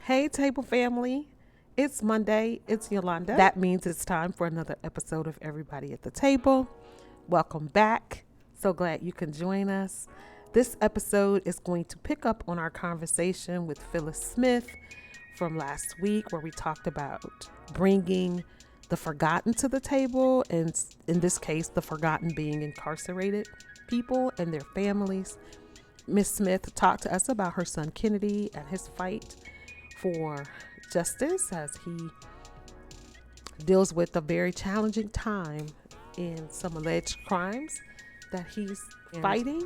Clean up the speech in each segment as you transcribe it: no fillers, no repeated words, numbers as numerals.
Hey, table family. It's Monday. It's Yolanda. That means it's time for another episode of Everybody at the Table. Welcome back. So glad you can join us. This episode is going to pick up on our conversation with Phyllis Smith from last week, where we talked about bringing the forgotten to the table, and in this case, the forgotten being incarcerated people and their families. Miss Smith talked to us about her son Kennedy and his fight for justice as he deals with a very challenging time in some alleged crimes that he's fighting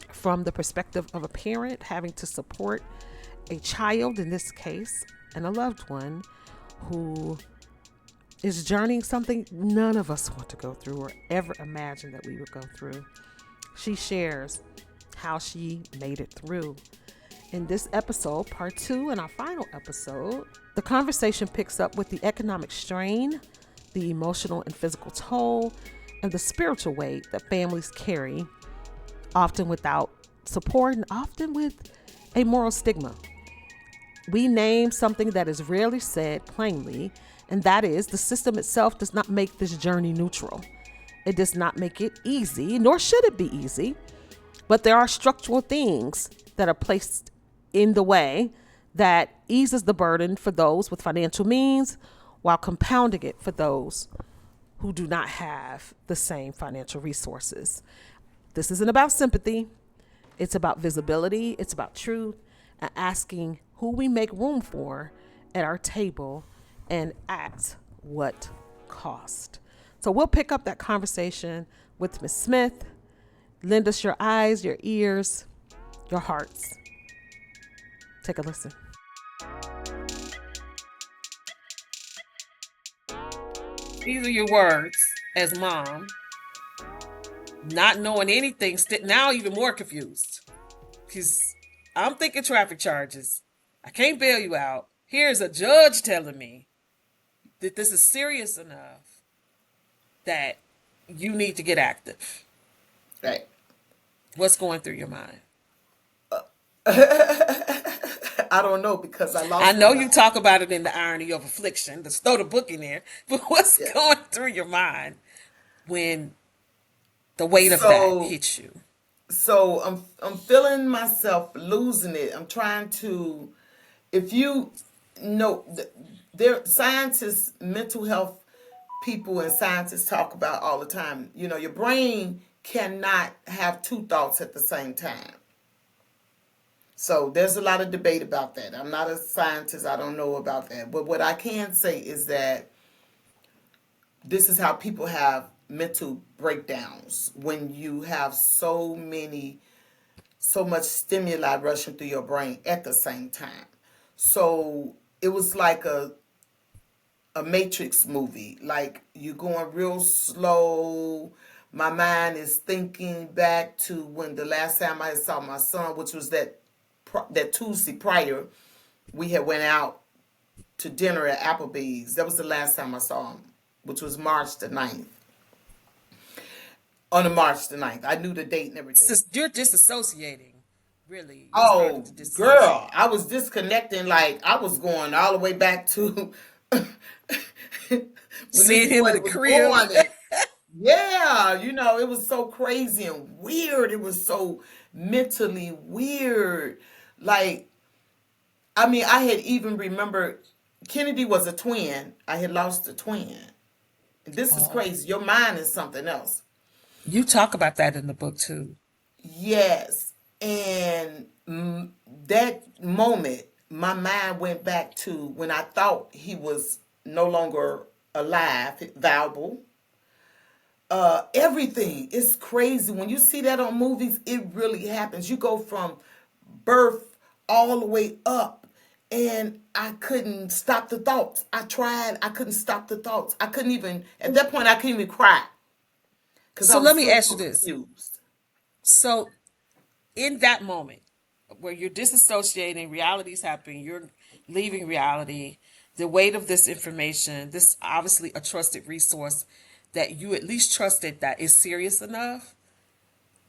from the perspective of a parent having to support a child, in this case, and a loved one who is journeying something none of us want to go through or ever imagine that we would go through. She shares how she made it through. In this episode, part 2, and our final episode, the conversation picks up with the economic strain, the emotional and physical toll, and the spiritual weight that families carry, often without support and often with a moral stigma. We name something that is rarely said plainly, and that is the system itself does not make this journey neutral. It does not make it easy, nor should it be easy, but there are structural things that are placed in the way that eases the burden for those with financial means while compounding it for those who do not have the same financial resources. This isn't about sympathy. It's about visibility. It's about truth and asking who we make room for at our table and at what cost. So we'll pick up that conversation with Ms. Smith. Lend us your eyes, your ears, your hearts. Take a listen. These are your words as mom, not knowing anything, now even more confused. Because I'm thinking traffic charges. I can't bail you out. Here's a judge telling me that this is serious enough that you need to get active. Right. What's going through your mind? I don't know because I lost. I know you talk about it in the irony of affliction. Let's throw the book in there. But what's going through your mind when the weight of that hits you? So I'm feeling myself losing it. I'm trying to, if you know, there scientists, mental health people, and scientists talk about all the time. You know, your brain cannot have two thoughts at the same time. So there's a lot of debate about that. I'm not a scientist. I don't know about that. But what I can say is that this is how people have mental breakdowns when you have so much stimuli rushing through your brain at the same time. So it was like a Matrix movie. Like you're going real slow. My mind is thinking back to when the last time I saw my son, which was that Tuesday prior, we had went out to dinner at Applebee's. That was the last time I saw him, which was March the 9th. On the March the 9th. I knew the date and everything. You're disassociating, really. Oh, girl, I was disconnecting. Like, I was going all the way back to seeing him in the crib. Yeah, it was so crazy and weird. It was so mentally weird. Like, I mean, I had even remembered Kennedy was a twin. I had lost a twin. This is crazy. Your mind is something else. You talk about that in the book too. Yes. And that moment, my mind went back to when I thought he was no longer alive, viable. Everything is crazy. When you see that on movies, it really happens. You go from birth all the way up, and I couldn't stop the thoughts. I tried. I couldn't stop the thoughts. I couldn't even, at that point, I couldn't even cry. So let me ask you this. So in that moment where you're disassociating, reality's happening, you're leaving reality, the weight of this information, this obviously a trusted resource that you at least trusted that is serious enough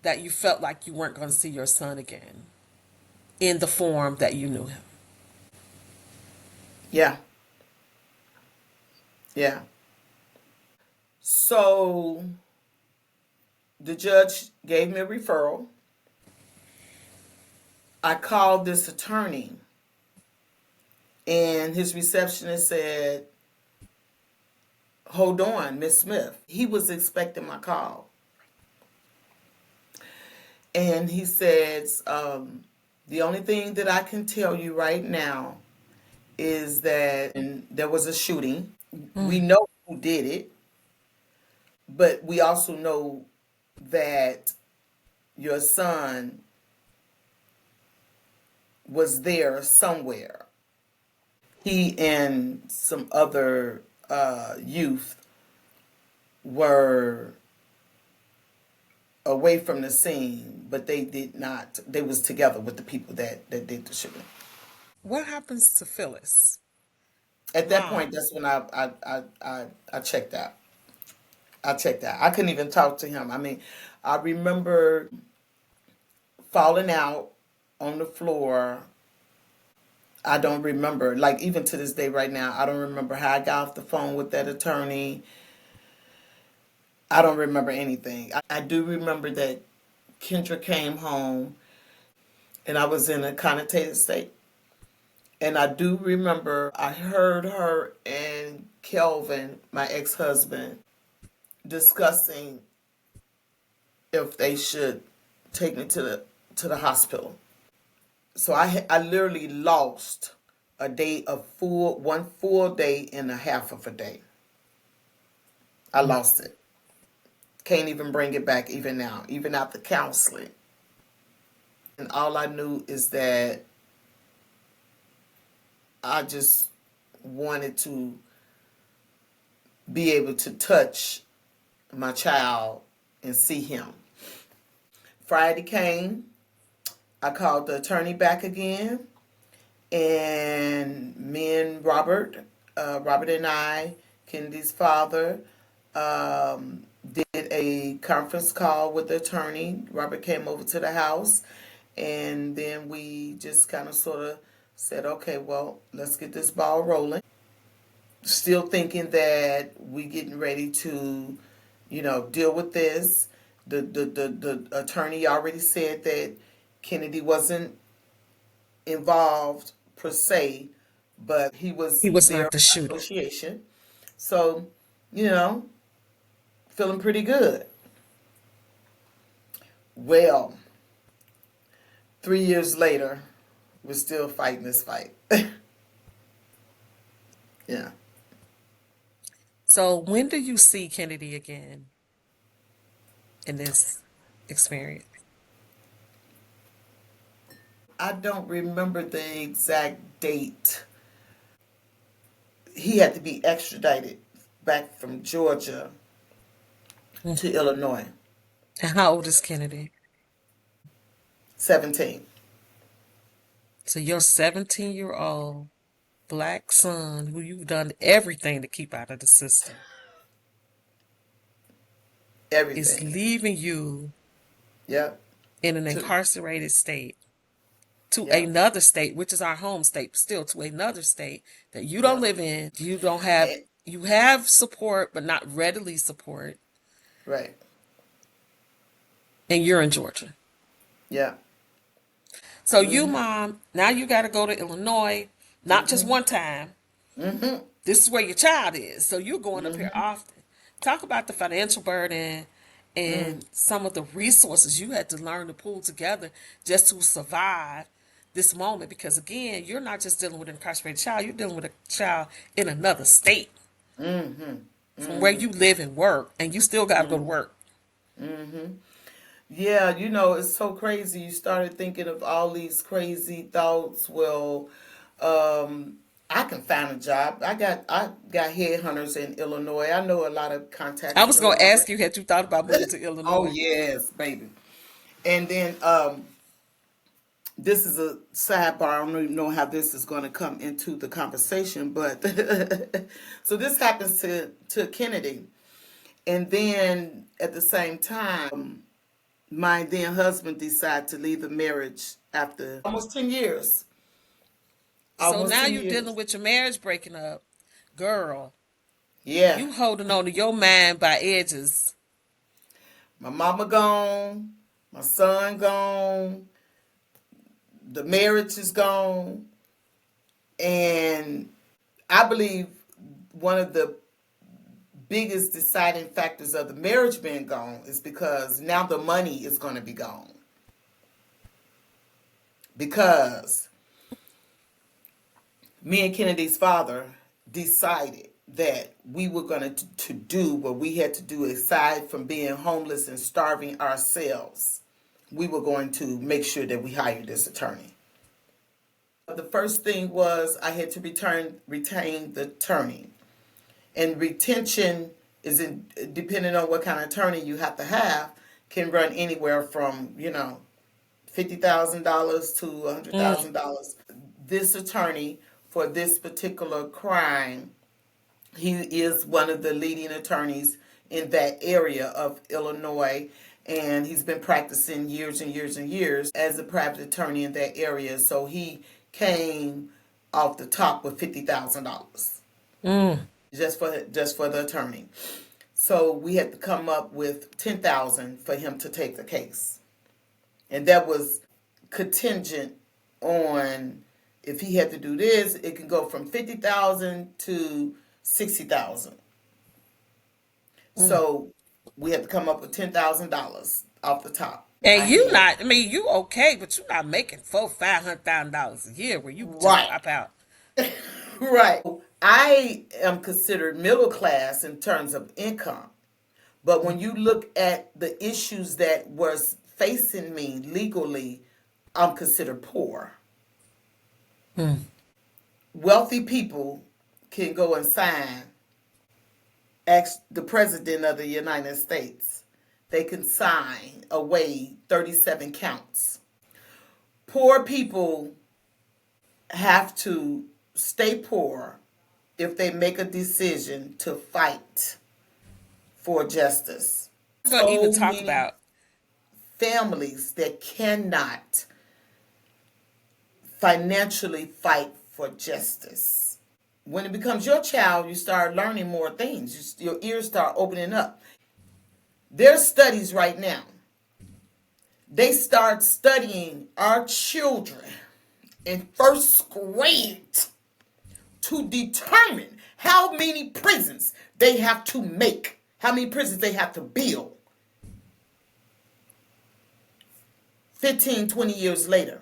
that you felt like you weren't going to see your son again in the form that you knew him. Yeah. Yeah. So the judge gave me a referral. I called this attorney, and his receptionist said, "Hold on, Miss Smith." He was expecting my call. And he says, the only thing that I can tell you right now is that there was a shooting. We Mm. know who did it, but we also know that your son was there somewhere. He and some other youth were away from the scene, but they did not. They was together with the people that did the shooting. What happens to Phyllis, At that point, mom? that's when I checked out. I checked out. I couldn't even talk to him. I mean, I remember falling out on the floor. I don't remember, like even to this day, right now, I don't remember how I got off the phone with that attorney. I don't remember anything. I do remember that Kendra came home and I was in a connotated state. And I do remember I heard her and Kelvin, my ex husband, discussing if they should take me to the hospital. So I literally lost a day of full one full day and a half of a day. I lost it. Can't even bring it back even now, even after counseling. And all I knew is that I just wanted to be able to touch my child and see him. Friday came. I called the attorney back again, and me and Robert and I, Kennedy's father, did a conference call with the attorney. Robert came over to the house, and then we just kind of sort of said, okay, well, let's get this ball rolling. Still thinking that we getting ready to, deal with this. The attorney already said that Kennedy wasn't involved per se, but he He was was there not the by shooter. association. So, you know, feeling pretty good. Well, 3 years later, we're still fighting this fight. Yeah. So when do you see Kennedy again in this experience? I don't remember the exact date. He had to be extradited back from Georgia Mm. to Illinois. And how old is Kennedy? 17. So your 17-year-old black son, who you've done everything to keep out of the system, is Everything. leaving you Yep. in an To, incarcerated state to yep. another state, which is our home state, but still to another state that you don't Yep. live in. You don't have, And, you have support, but not readily support, right. and you're in Georgia. Yeah. So you, Mm-hmm. mom, now you got to go to Illinois, not just Mm-hmm. one time. Mm-hmm. This is where your child is. So you're going up here Mm-hmm. often. Talk about the financial burden Mm. and some of the resources you had to learn to pull together just to survive this moment. Because again, you're not just dealing with an incarcerated child, you're dealing with a child in another state Mm-hmm. from where Mm-hmm. you live and work, and you still got to go to Mm-hmm. work. Mm-hmm. Yeah, it's so crazy. You started thinking of all these crazy thoughts. Well, um, I can find a job. I got headhunters in Illinois. I know a lot of I contacts in was going to Illinois. ask you, had you thought about moving to Oh Illinois? yes, baby. And then this is a sidebar. I don't even know how this is going to come into the conversation, but so this happens to Kennedy, and then at the same time, my then husband decided to leave the marriage after almost 10 years. So Almost now 10 you're dealing years. with your marriage breaking up. Girl, Yeah. you holding on to your mind by edges. My mama gone. My son gone. The marriage is gone. And I believe one of the biggest deciding factors of the marriage being gone is because now the money is going to be gone. Because me and Kennedy's father decided that we were going to do what we had to do aside from being homeless and starving ourselves. We were going to make sure that we hired this attorney. The first thing was I had to retain the attorney. And retention is depending on what kind of attorney you have to have, can run anywhere from, $50,000 to $100,000. This attorney for this particular crime, he is one of the leading attorneys in that area of Illinois, and he's been practicing years and years and years as a private attorney in that area. So he came off the top with $50,000 just for the attorney. So we had to come up with 10,000 for him to take the case, and that was contingent on if he had to do this. It can go from 50,000 to 60,000. So we had to come up with $10,000 off the top. And I you had not, I mean, you okay, but you not making $400,000-$500,000 a year where you just right, pop out. right. I am considered middle class in terms of income. But when you look at the issues that was facing me legally, I'm considered poor. Wealthy people can go and sign, ask the president of the United States. They can sign away 37 counts. Poor people have to stay poor if they make a decision to fight for justice. We're going to even So talk many about, families that cannot financially fight for justice. When it becomes your child, you start learning more things. Your ears start opening up. There's studies right now. They start studying our children in first grade to determine how many prisons they have to make, how many prisons they have to build 15, 20 years later.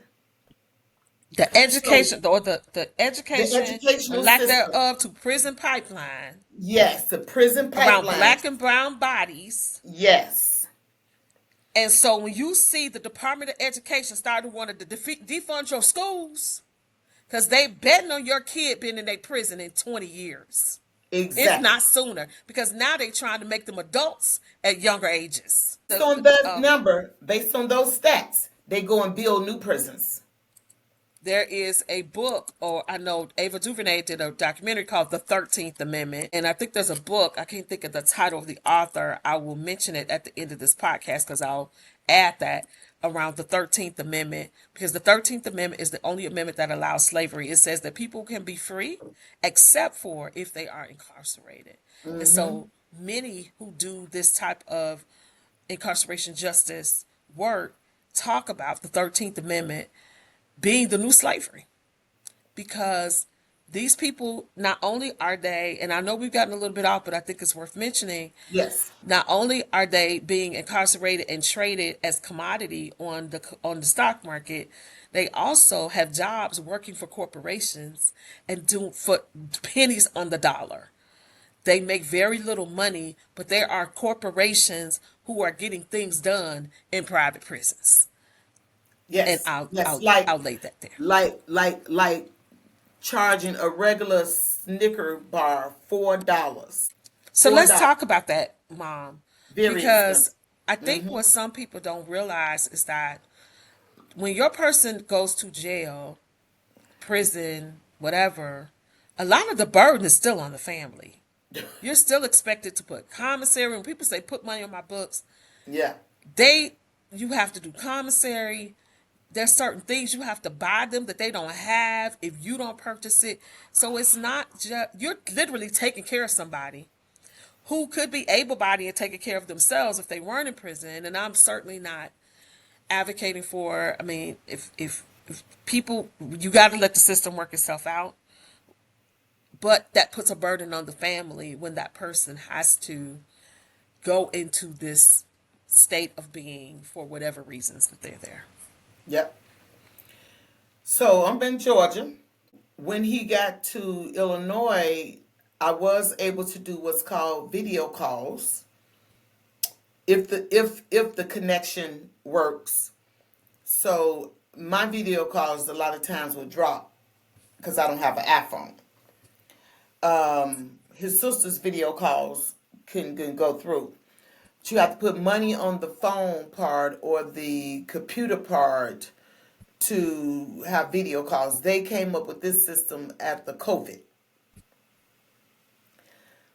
the So education or the the education or educational lack system, thereof to prison pipeline yes, the prison around pipelines, black and brown bodies. yes, And so when you see the Department of Education starting to want to defund your schools, because they betting on your kid being in a prison in 20 years, if exactly. not sooner, because now they're trying to make them adults at younger ages. Based on that number, based on those stats, they go and build new prisons. There is a book, or I know Ava DuVernay did a documentary called The 13th Amendment. And I think there's a book, I can't think of the title of the author. I will mention it at the end of this podcast because I'll add that around the 13th Amendment, because the 13th Amendment is the only amendment that allows slavery. It says that people can be free except for if they are incarcerated. And so many who do this type of incarceration justice work talk about the 13th Amendment being the new slavery, because these people, not only are they, and I know we've gotten a little bit off, but I think it's worth mentioning, Yes, not only are they being incarcerated and traded as commodity on the stock market, they also have jobs working for corporations and doing for pennies on the dollar. They make very little money, but there are corporations who are getting things done in private prisons. And yes, I'll yes. I'll I'll lay that there. Like charging a regular Snicker bar $4. So Four let's dollars. talk about that, Mom, Very expensive. because I think what some people don't realize is that when your person goes to jail, prison, whatever, a lot of the burden is still on the family. You're still expected to put commissary. When people say put money on my books, Yeah. they you have to do commissary. There's certain things you have to buy them that they don't have if you don't purchase it. So it's not just, you're literally taking care of somebody who could be able-bodied and taking care of themselves if they weren't in prison. And I'm certainly not advocating for, I mean, if people, you got to let the system work itself out. But that puts a burden on the family when that person has to go into this state of being for whatever reasons that they're there. Yep. So I'm in Georgia. When he got to Illinois, I was able to do what's called video calls if the connection works. So my video calls a lot of times will drop because I don't have an iPhone. His sister's video calls can go through. But you have to put money on the phone part or the computer part to have video calls. They came up with this system after COVID.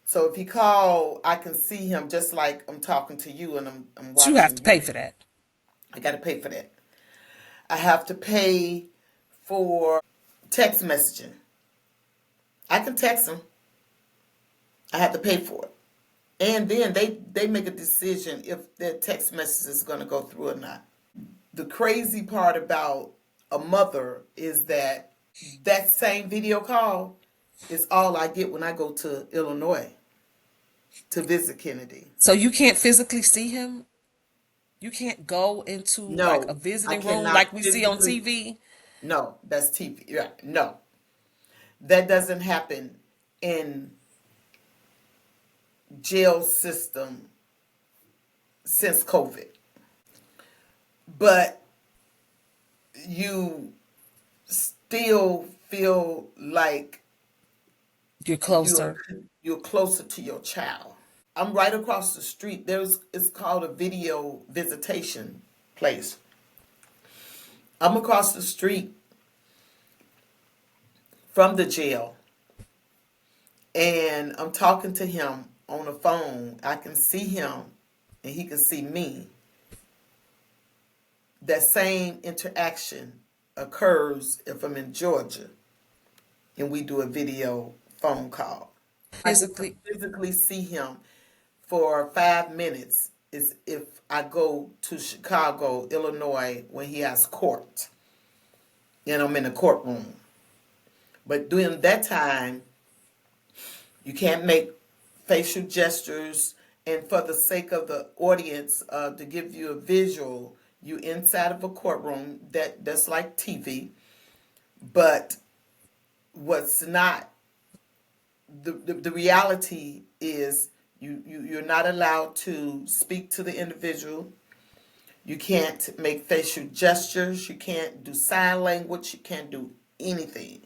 So if he call, I can see him just like I'm talking to you and I'm So you have to watching pay you. for that. I got to pay for that. I have to pay for text messaging. I can text him. I have to pay for it. And then they make a decision if their text message is going to go through or not. The crazy part about a mother is that that same video call is all I get when I go to Illinois to visit Kennedy. So you can't physically see him. You can't go into like a No, I visiting room like cannot we see on physically. TV. No, that's TV. Right? No, that doesn't happen in jail system since COVID. But you still feel like You're you're closer. you're closer to your child. I'm right across the street. There's It's called a video visitation place. I'm across the street from the jail and I'm talking to him on the phone. I can see him and he can see me. That same interaction occurs if I'm in Georgia and we do a video phone call. I get to Physically. physically see him for 5 minutes is if I go to Chicago, Illinois when he has court and I'm in the courtroom. But during that time, you can't make facial gestures. And for the sake of the audience, to give you a visual, you inside of a courtroom that's like TV. But what's not the reality is you're not allowed to speak to the individual. You can't make facial gestures. You can't do sign language. You can't do anything.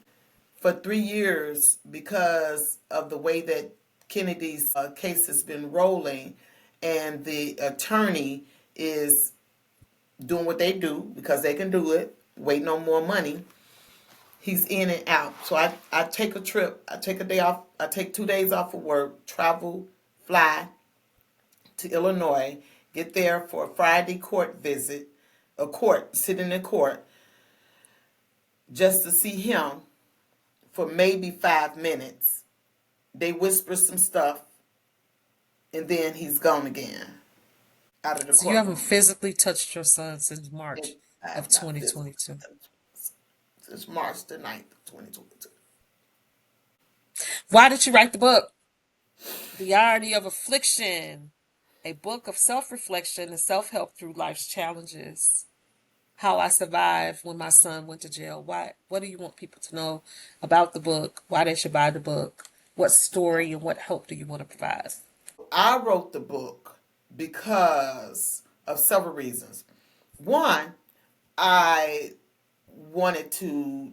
For 3 years, because of the way that Kennedy's case has been rolling, and the attorney is doing what they do because they can do it, waiting on more money. He's in and out. So I take a trip. I take a day off. I take 2 days off of work, travel, fly to Illinois, get there for a Friday court visit, sit in court, just to see him for maybe 5 minutes. They whisper some stuff, and then he's gone again out of the So you haven't courtroom. physically touched your son since And March I of have not physically 2022. since March the 9th of 2022. Why did you write the book? The Irony of Affliction, a book of self reflection and self help through life's challenges. How I survived when my son went to jail. Why? What do you want people to know about the book? Why they should buy the book? What story and what help do you want to provide? I wrote the book because of several reasons. One, I wanted to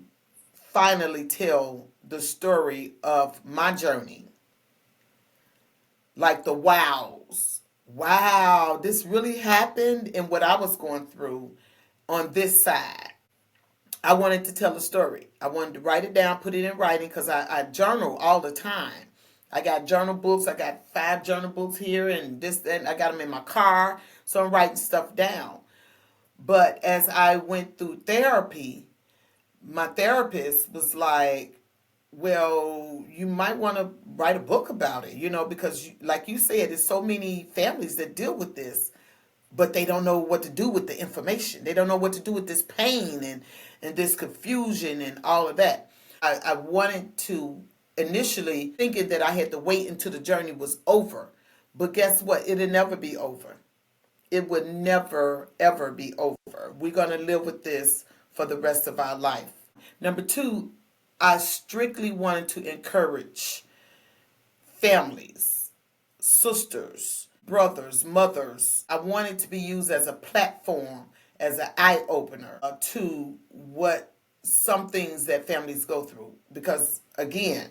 finally tell the story of my journey, like the wows. Wow, this really happened, and what I was going through on this side. I wanted to tell a story. I wanted to write it down, put it in writing, because I journal all the time. I got journal books. I got 5 journal books here, and this, and I got them in my car. So I'm writing stuff down. But as I went through therapy, my therapist was like, well, you might want to write a book about it, because like you said, there's so many families that deal with this, but they don't know what to do with the information. They don't know what to do with this pain and this confusion and all of that. I wanted to initially thinking that I had to wait until the journey was over. But guess what? It'll never be over. It would never, ever be over. We're going to live with this for the rest of our life. Number two, I strictly wanted to encourage families, sisters, brothers, mothers. I wanted to be used as a platform, as an eye opener to what some things that families go through. Because again,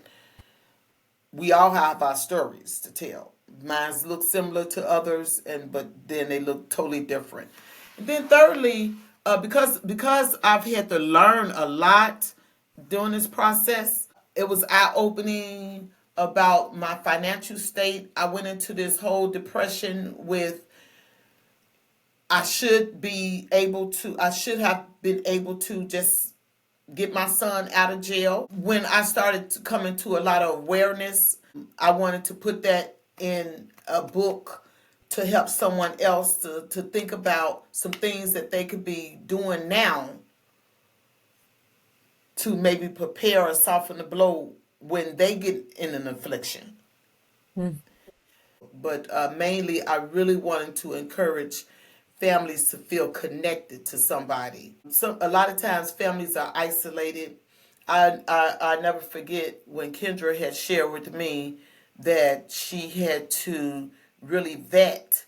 we all have our stories to tell. Mine look similar to others, but then they look totally different. And then thirdly, because I've had to learn a lot during this process, it was eye opening about my financial state. I went into this whole depression with I should have been able to just get my son out of jail. When I started to come into a lot of awareness, I wanted to put that in a book to help someone else to think about some things that they could be doing now to maybe prepare or soften the blow when they get in an affliction. But mainly, I really wanted to encourage families to feel connected to somebody. A lot of times, families are isolated. I never forget when Kendra had shared with me that she had to really vet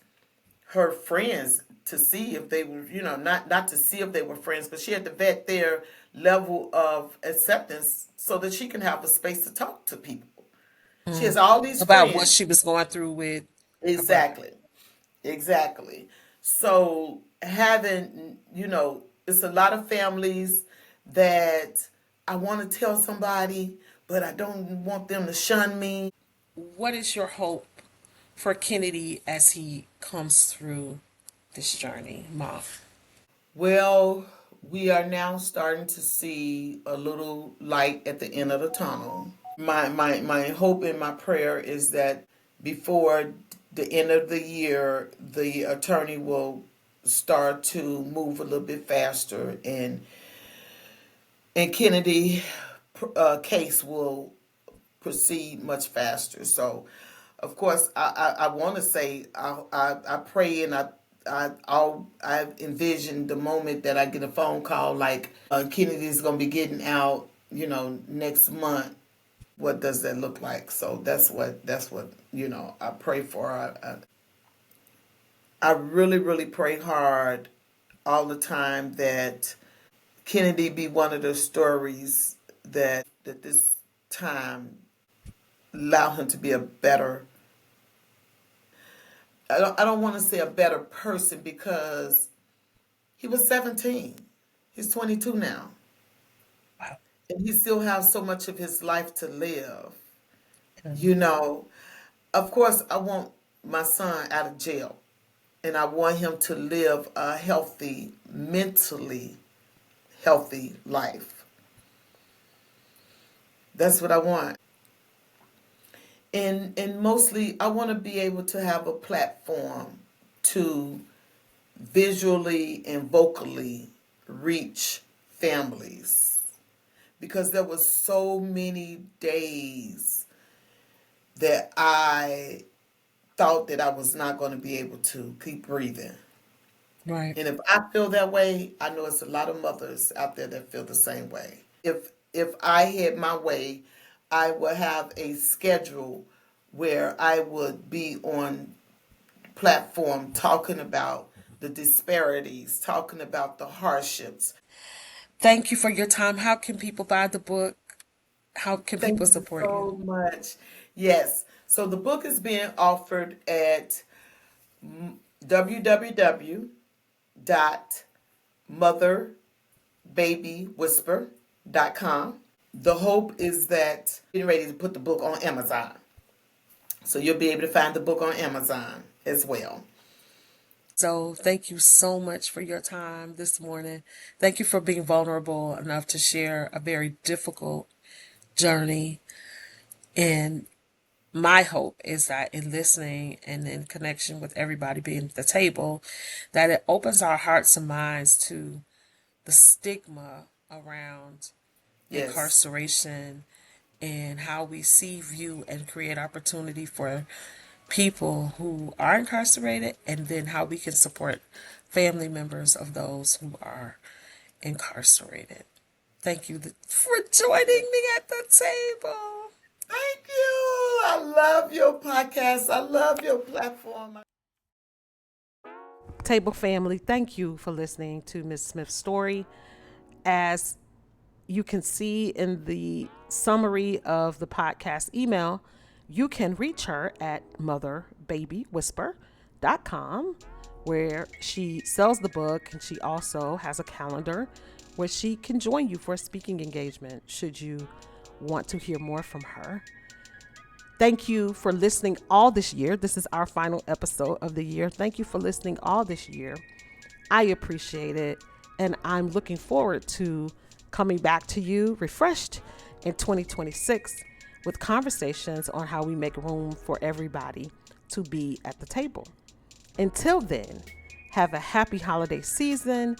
her friends to see if they were, not to see if they were friends, but she had to vet their level of acceptance so that she can have a space to talk to people. She has all these About what friends. she was going through with her brother. Exactly. Exactly. So having, it's a lot of families that I want to tell somebody, but I don't want them to shun me. What is your hope for Kennedy as he comes through this journey, Mom? Well, we are now starting to see a little light at the end of the tunnel. My hope and my prayer is that before the end of the year, the attorney will start to move a little bit faster, and Kennedy case will proceed much faster. So, of course, I want to say I pray and I envision the moment that I get a phone call like Kennedy's gonna be getting out, next month. What does that look like? So that's what I pray for. I really really pray hard all the time that Kennedy be one of the stories that this time allow him to be a better. I don't want to say a better person because he was 17. He's 22 now, Wow. and he still has so much of his life to live. You know, of course, I want my son out of jail, and I want him to live a healthy, mentally healthy life. That's what I want. And mostly I want to be able to have a platform to visually and vocally reach families because there was so many days that I thought that I was not going to be able to keep breathing. Right. And if I feel that way, I know it's a lot of mothers out there that feel the same way. If I had my way, I would have a schedule where I would be on platform talking about the disparities, talking about the hardships. Thank you for your time. How can people buy the book? How can Thank people you support you? so much. Yes. So the book is being offered at www.motherbabywhisper.com. The hope is that getting ready to put the book on Amazon. So you'll be able to find the book on Amazon as well. So thank you so much for your time this morning. Thank you for being vulnerable enough to share a very difficult journey. And my hope is that in listening and in connection with everybody being at the table, that it opens our hearts and minds to the stigma around Yes. incarceration and how we see, view, and create opportunity for people who are incarcerated, and then how we can support family members of those who are incarcerated. Thank you for joining me at the table. Thank you. I love your podcast. I love your platform. Table family, thank you for listening to Ms. Smith's story. As you can see in the summary of the podcast email, you can reach her at motherbabywhisper.com, where she sells the book, and she also has a calendar where she can join you for a speaking engagement should you want to hear more from her. Thank you for listening all this year. This is our final episode of the year. Thank you for listening all this year. I appreciate it. And I'm looking forward to coming back to you refreshed in 2026 with conversations on how we make room for everybody to be at the table. Until then, have a happy holiday season.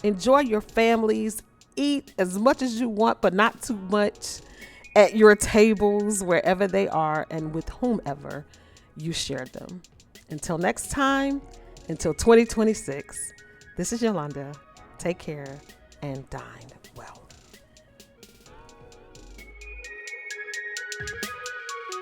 Enjoy your families. Eat as much as you want, but not too much at your tables, wherever they are, and with whomever you share them. Until next time, until 2026, this is Yolanda. Take care and dine well.